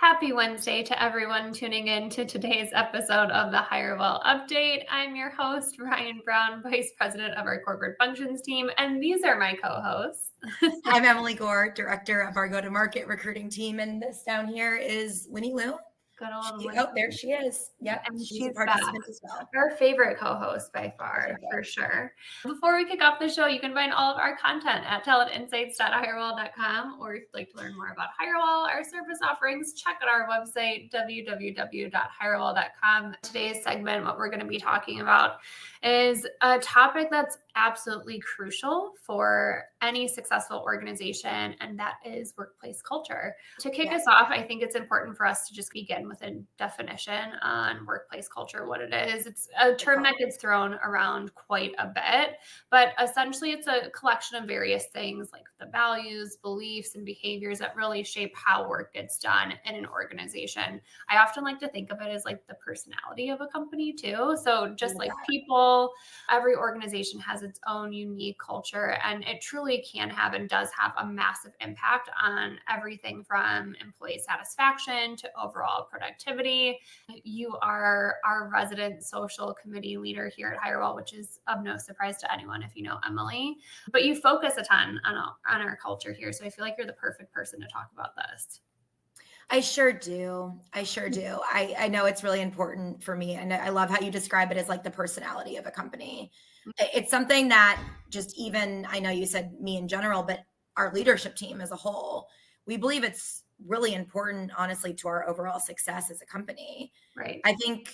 Happy Wednesday to everyone tuning in to today's episode of the Hirewell Update. I'm your host, Ryan Brown, Vice President of our Corporate Functions team, and these are my co-hosts. I'm Emily Goor, Director of our Go-to-Market Recruiting team, and this down here is Winnie Liu. Good old Winnie. Oh, there she is. Yep, And she's a participant as well. Our favorite co-host by far, for sure. Before we kick off the show, you can find all of our content at talentinsights.hirewell.com, or if you'd like to learn more about Hirewell, our service offerings, check out our website, www.hirewell.com. Today's segment, what we're going to be talking about is a topic that's absolutely crucial for any successful organization, and that is workplace culture. To kick us off, I think it's important for us to just begin with a definition on workplace culture, what it is. It's a term that gets thrown around quite a bit, but essentially it's a collection of various things like the values, beliefs, and behaviors that really shape how work gets done in an organization. I often like to think of it as like the personality of a company too. So just like people, every organization has its own unique culture, and it truly can have and does have a massive impact on everything from employee satisfaction to overall productivity. You are our resident social committee leader here at Hirewell, which is of no surprise to anyone if you know Emily, but you focus a ton on our culture here. So I feel like you're the perfect person to talk about this. I sure do. I know it's really important for me. And I love how you describe it as like the personality of a company. It's something that just even, I know you said me in general, but our leadership team as a whole, we believe it's really important, honestly, to our overall success as a company. Right. I think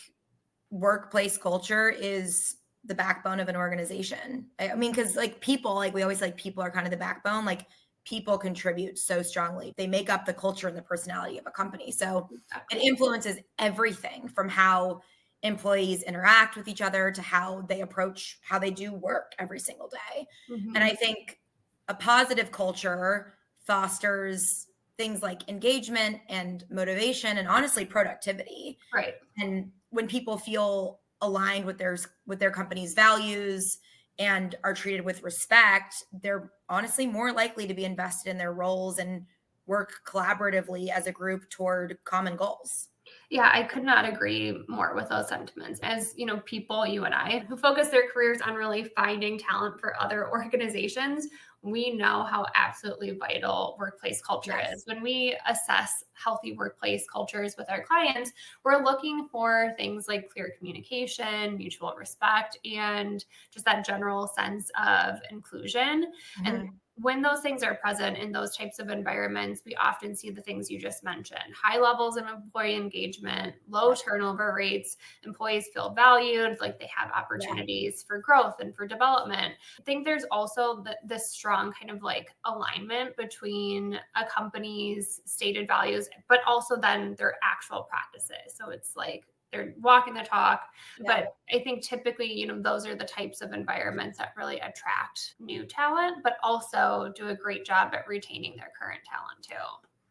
workplace culture is the backbone of an organization. I mean, because like people, like we always like people are kind of the backbone, like people contribute so strongly. They make up the culture and the personality of a company. So it influences everything from how employees interact with each other to how they approach, how they do work every single day. Mm-hmm. And I think a positive culture fosters things like engagement and motivation and honestly productivity. Right. And when people feel aligned with their company's values and are treated with respect, they're honestly more likely to be invested in their roles and work collaboratively as a group toward common goals. Yeah, I could not agree more with those sentiments. As you know, people, you and I, who focus their careers on really finding talent for other organizations, we know how absolutely vital workplace culture is. When we assess healthy workplace cultures with our clients, we're looking for things like clear communication, mutual respect, and just that general sense of inclusion. Mm-hmm. And when those things are present in those types of environments, we often see the things you just mentioned: high levels of employee engagement, low turnover rates, employees feel valued, like they have opportunities for growth and for development. I think there's also this strong kind of like alignment between a company's stated values, but also then their actual practices. So it's like they're walking the talk. But I think typically, those are the types of environments that really attract new talent, but also do a great job at retaining their current talent too.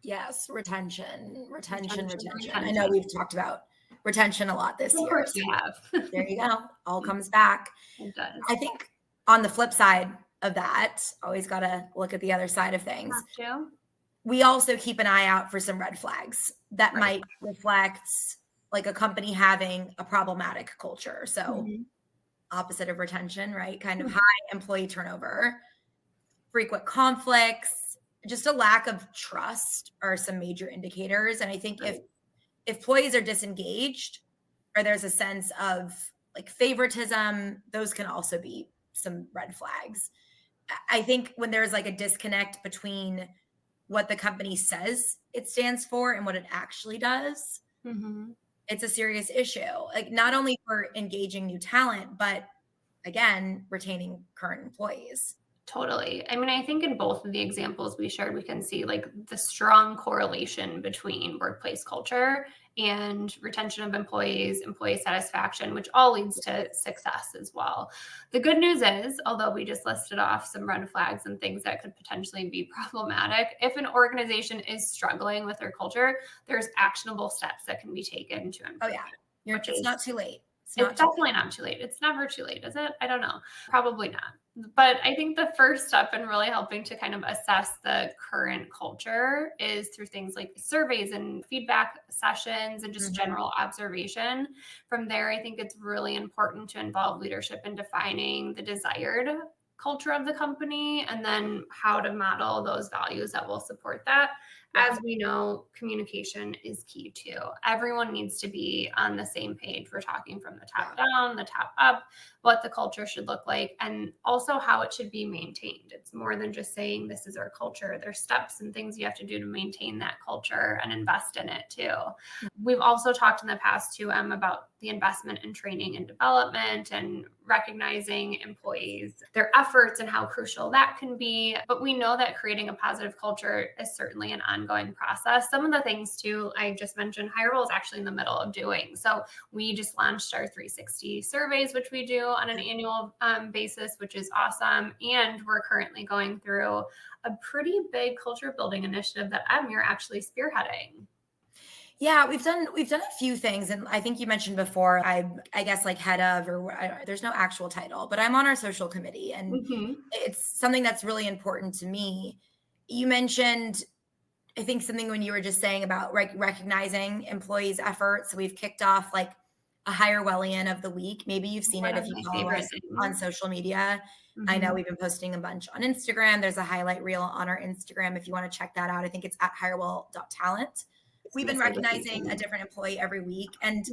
Yes, retention. I know we've talked about retention a lot this year. Of course we have. There you go. All comes back. It does. I think on the flip side of that, always got to look at the other side of things. We also keep an eye out for some red flags that might reflect like a company having a problematic culture. So opposite of retention, right? Kind of high employee turnover, frequent conflicts, just a lack of trust are some major indicators. And I think if employees are disengaged or there's a sense of like favoritism, those can also be some red flags. I think when there's like a disconnect between what the company says it stands for and what it actually does, it's a serious issue, like not only for engaging new talent, but again, retaining current employees. Totally. I mean, I think in both of the examples we shared, we can see like the strong correlation between workplace culture and retention of employees, employee satisfaction, which all leads to success as well. The good news is, although we just listed off some red flags and things that could potentially be problematic, if an organization is struggling with their culture, there's actionable steps that can be taken to improve. It's not too late. It's definitely not too late. It's never too late, is it? I don't know. Probably not. But I think the first step in really helping to kind of assess the current culture is through things like surveys and feedback sessions and just general observation. From there, I think it's really important to involve leadership in defining the desired culture of the company and then how to model those values that will support that. As we know, communication is key too. Everyone needs to be on the same page. We're talking from the top down, the top up, what the culture should look like, and also how it should be maintained. It's more than just saying this is our culture. There's steps and things you have to do to maintain that culture and invest in it too. We've also talked in the past too, about the investment in training and development and recognizing employees, their efforts and how crucial that can be. But we know that creating a positive culture is certainly an ongoing process. Some of the things too, I just mentioned, Hirewell is actually in the middle of doing. So we just launched our 360 surveys, which we do on an annual basis, which is awesome. And we're currently going through a pretty big culture building initiative that you're actually spearheading. Yeah, we've done a few things, and I think you mentioned before. I guess like head of, or there's no actual title, but I'm on our social committee, and it's something that's really important to me. You mentioned, I think, something when you were just saying about recognizing employees' efforts. So we've kicked off like a Hirewellian of the week. Maybe you've seen it if you follow us on social media. I know we've been posting a bunch on Instagram. There's a highlight reel on our Instagram if you want to check that out. I think it's at hirewell.talent. We've been recognizing a different employee every week. And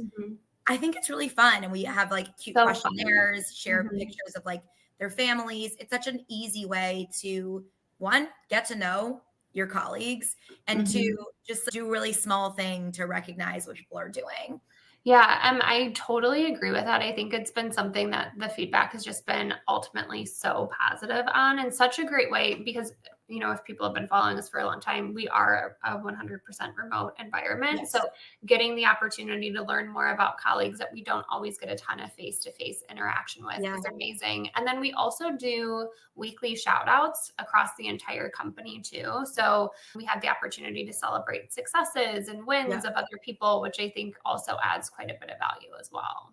I think it's really fun. And we have like cute questionnaires, share pictures of like their families. It's such an easy way to, one, get to know your colleagues, and two, just do a really small thing to recognize what people are doing. Yeah, I totally agree with that. I think it's been something that the feedback has just been ultimately so positive on, and such a great way because, you know, if people have been following us for a long time, we are a 100% remote environment. So getting the opportunity to learn more about colleagues that we don't always get a ton of face-to-face interaction with is amazing. And then we also do weekly shout outs across the entire company too. So we have the opportunity to celebrate successes and wins of other people, which I think also adds quite a bit of value as well.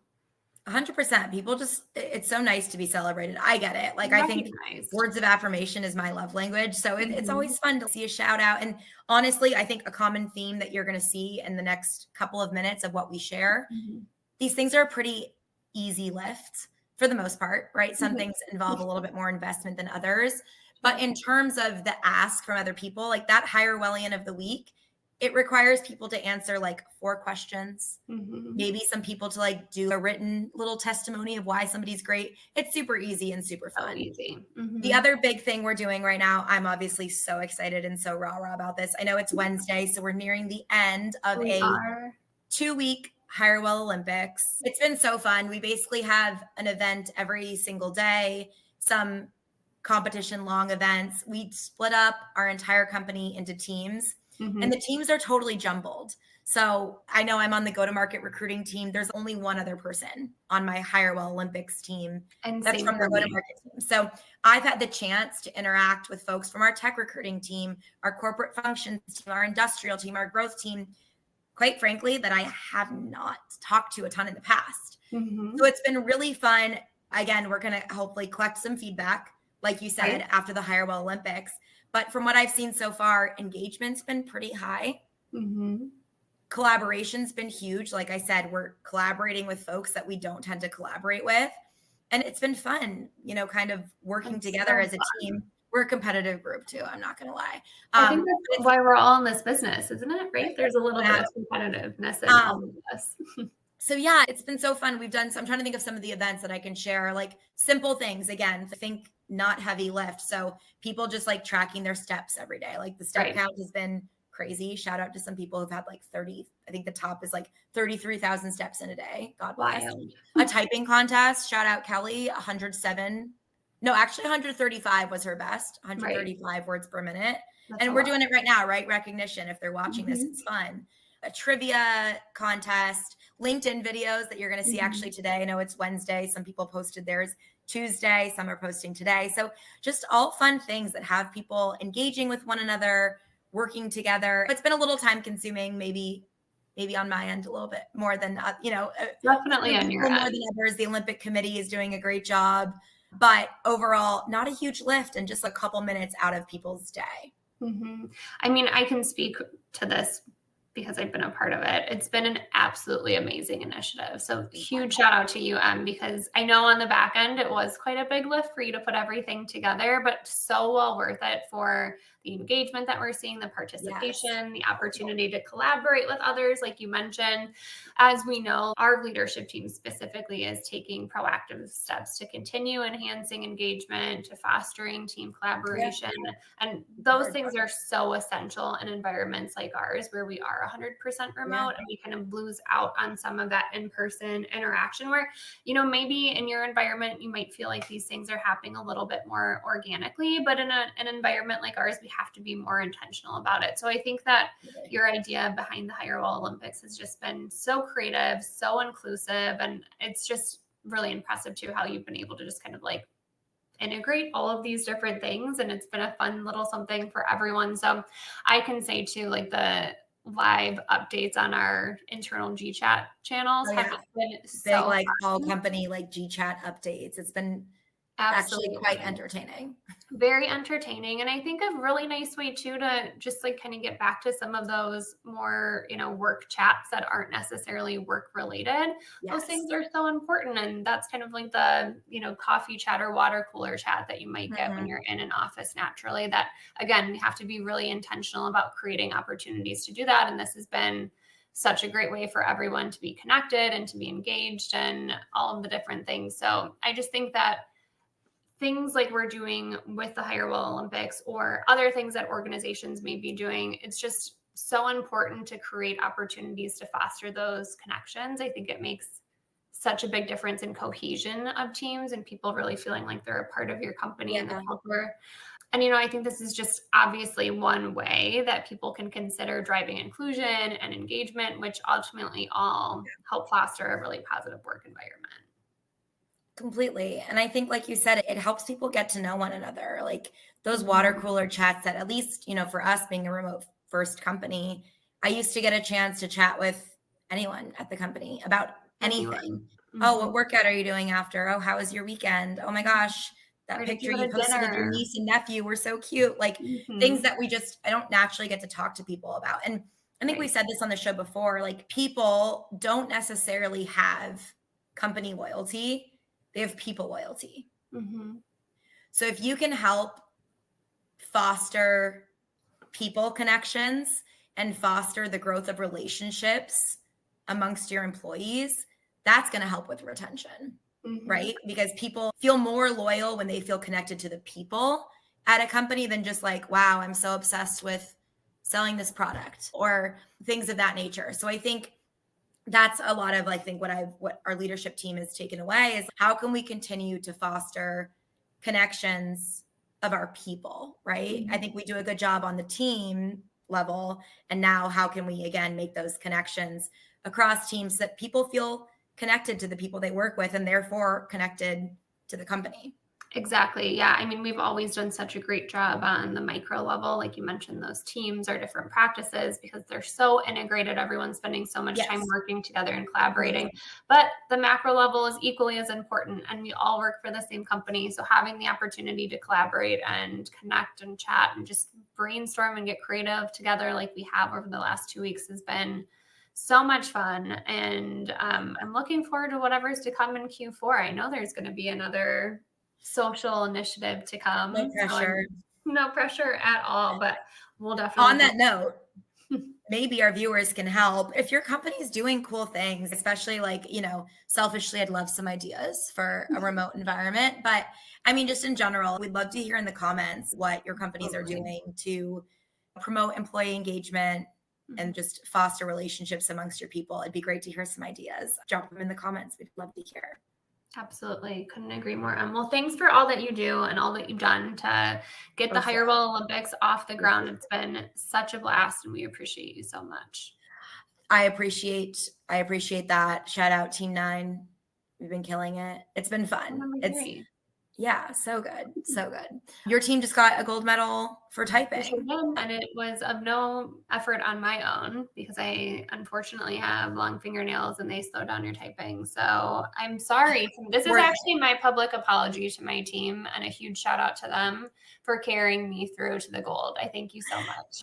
100%. People just, it's so nice to be celebrated. I get it. Like, I think words of affirmation is my love language. So it's always fun to see a shout out. And honestly, I think a common theme that you're going to see in the next couple of minutes of what we share, these things are a pretty easy lift for the most part, right? Some things involve a little bit more investment than others. But in terms of the ask from other people, like that Hirewellian of the week, it requires people to answer like 4 questions, maybe some people to like do a written little testimony of why somebody's great. It's super easy and super fun. The other big thing we're doing right now, I'm obviously so excited and so rah-rah about this. I know it's Wednesday, so we're nearing the end of a 2-week Hirewell Olympics. It's been so fun. We basically have an event every single day, some competition long events. We split up our entire company into teams. And the teams are totally jumbled. So I know I'm on the go-to-market recruiting team. There's only one other person on my Hirewell Olympics team. And that's from the go-to-market team. So I've had the chance to interact with folks from our tech recruiting team, our corporate functions team, our industrial team, our growth team, quite frankly, that I have not talked to a ton in the past. So it's been really fun. Again, we're going to hopefully collect some feedback, like you said, after the Hirewell Olympics. But from what I've seen so far, engagement's been pretty high. Collaboration's been huge. Like I said, we're collaborating with folks that we don't tend to collaborate with. And it's been fun, you know, kind of working together as a team. We're a competitive group too, I'm not going to lie. I think that's why we're all in this business, isn't it? Right? There's a little bit of competitiveness in all of us. So yeah, it's been so fun. We've done, so I'm trying to think of some of the events that I can share, like simple things. Again, think not heavy lift. So people just like tracking their steps every day. Like the step count has been crazy. Shout out to some people who've had like 30, I think the top is like 33,000 steps in a day. God bless. A typing contest. Shout out Kelly, 107. No, actually 135 was her best, 135 words per minute. And we're doing it right now, right? Recognition. If they're watching this, it's fun. A trivia contest, LinkedIn videos that you're going to see actually today. I know it's Wednesday. Some people posted theirs Tuesday. Some are posting today. So just all fun things that have people engaging with one another, working together. It's been a little time consuming, maybe maybe on my end a little bit more than, definitely on your more end. than others. The Olympic Committee is doing a great job, but overall, not a huge lift and just a couple minutes out of people's day. Mm-hmm. I mean, I can speak to this because I've been a part of it. It's been an absolutely amazing initiative. So huge shout out to you, because I know on the back end, it was quite a big lift for you to put everything together, but so well worth it for the engagement that we're seeing, the participation, the opportunity to collaborate with others, like you mentioned. As we know, our leadership team specifically is taking proactive steps to continue enhancing engagement, to fostering team collaboration. And those things are so essential in environments like ours, where we are 100% remote and we kind of lose out on some of that in-person interaction where, maybe in your environment, you might feel like these things are happening a little bit more organically, but in an environment like ours, we have to be more intentional about it. So I think that your idea behind the Hirewell Olympics has just been so creative, so inclusive, and it's just really impressive too how you've been able to just kind of like integrate all of these different things, and it's been a fun little something for everyone. So I can say too, like the live updates on our internal GChat channels have been so big, like all company like GChat updates. It's been actually quite entertaining. Very entertaining. And I think a really nice way too to just like kind of get back to some of those more, work chats that aren't necessarily work related. Those things are so important. And that's kind of like the, coffee chat or water cooler chat that you might get when you're in an office naturally. That again, we have to be really intentional about creating opportunities to do that. And this has been such a great way for everyone to be connected and to be engaged and all of the different things. So I just think that things like we're doing with the Hirewell Olympics or other things that organizations may be doing, it's just so important to create opportunities to foster those connections. I think it makes such a big difference in cohesion of teams and people really feeling like they're a part of your company and the culture. And, I think this is just obviously one way that people can consider driving inclusion and engagement, which ultimately all help foster a really positive work environment. Completely. And I think, like you said, it helps people get to know one another. Like those water cooler chats that at least, for us being a remote first company, I used to get a chance to chat with anyone at the company about anything. Oh, what workout are you doing after? Oh, how was your weekend? Oh my gosh, that picture you posted of your niece and nephew were so cute. Like things that I don't naturally get to talk to people about. And I think we said this on the show before, like people don't necessarily have company loyalty. They have people loyalty. So if you can help foster people connections and foster the growth of relationships amongst your employees, that's going to help with retention, right? Because people feel more loyal when they feel connected to the people at a company than just like, wow, I'm so obsessed with selling this product or things of that nature. So I think that's a lot of, I think, what our leadership team has taken away is how can we continue to foster connections of our people, right? I think we do a good job on the team level. And now how can we, again, make those connections across teams so that people feel connected to the people they work with and therefore connected to the company? Exactly. Yeah. I mean, we've always done such a great job on the micro level. Like you mentioned, those teams are different practices because they're so integrated. Everyone's spending so much time working together and collaborating. But the macro level is equally as important. And we all work for the same company. So having the opportunity to collaborate and connect and chat and just brainstorm and get creative together like we have over the last 2 weeks has been so much fun. And I'm looking forward to whatever's to come in Q4. I know there's going to be another social initiative to come. No pressure. No pressure at all, but we'll definitely. On that note, maybe our viewers can help. If your company's doing cool things, especially like, selfishly, I'd love some ideas for a remote environment. But I mean, just in general, we'd love to hear in the comments what your companies are doing to promote employee engagement and just foster relationships amongst your people. It'd be great to hear some ideas. Drop them in the comments. We'd love to hear. Absolutely. Couldn't agree more. Well, thanks for all that you do and all that you've done to get the Hirewell Olympics off the ground. It's been such a blast and we appreciate you so much. I appreciate that. Shout out Team 9. We've been killing it. It's been fun. Yeah, so good. So good. Your team just got a gold medal for typing. And it was of no effort on my own because I unfortunately have long fingernails and they slow down your typing. So I'm sorry. This is actually my public apology to my team, and a huge shout out to them for carrying me through to the gold. I thank you so much.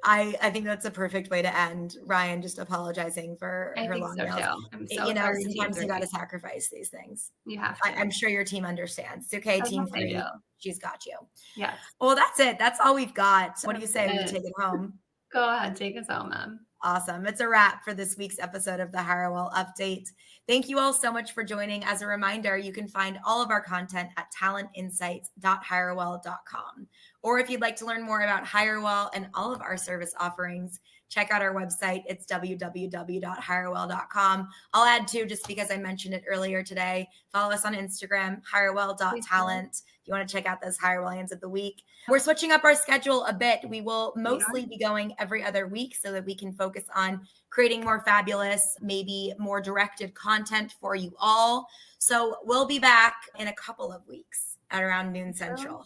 I think that's a perfect way to end. Ryan just apologizing for her long nails. Too. I'm so sorry. Sometimes you got to sacrifice these things. You have to. I'm sure your team understands. It's okay, team 3. She's got you. Yes. Well, that's it. That's all we've got. What do you say we take it home? Go ahead. Take us home, Em. Awesome. It's a wrap for this week's episode of the Hirewell Update. Thank you all so much for joining. As a reminder, you can find all of our content at talentinsights.hirewell.com. Or if you'd like to learn more about Hirewell and all of our service offerings, check out our website. It's www.hirewell.com. I'll add too, just because I mentioned it earlier today, follow us on Instagram, hirewell.talent. If you want to check out those Hirewellians of the week. We're switching up our schedule a bit. We will mostly be going every other week so that we can focus on creating more fabulous, maybe more directed content for you all. So we'll be back in a couple of weeks at around noon Central.